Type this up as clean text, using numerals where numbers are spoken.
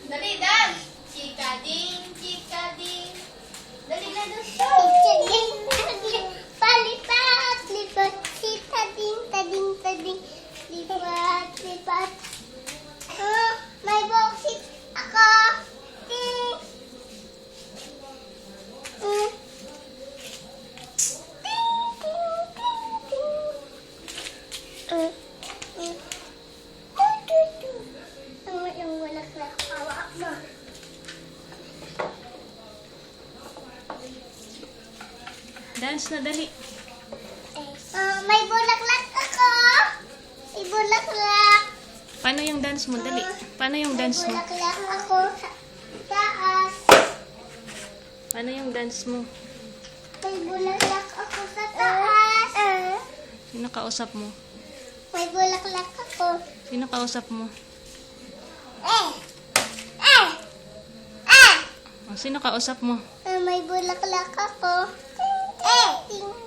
Dali, dance! Chika-ding, chika-ding. Dali na doon. Palipat, lipat, si tading, tading, tading. Lipat, lipat. May boxit ako. Ting. Ting, ting, ting. Ang yung wala-wala kawa mo. Dance na, dali. May bulaklak ako. May bulaklak. Paano yung dance mo? Dali. Paano yung dance mo? May bulaklak ako sa taas. Paano yung dance mo? May bulaklak ako sa taas. Sino kausap mo? May bulaklak ako. Sino kausap mo? Eh! Oh, sino kausap mo? May bulaklak ako. Ting!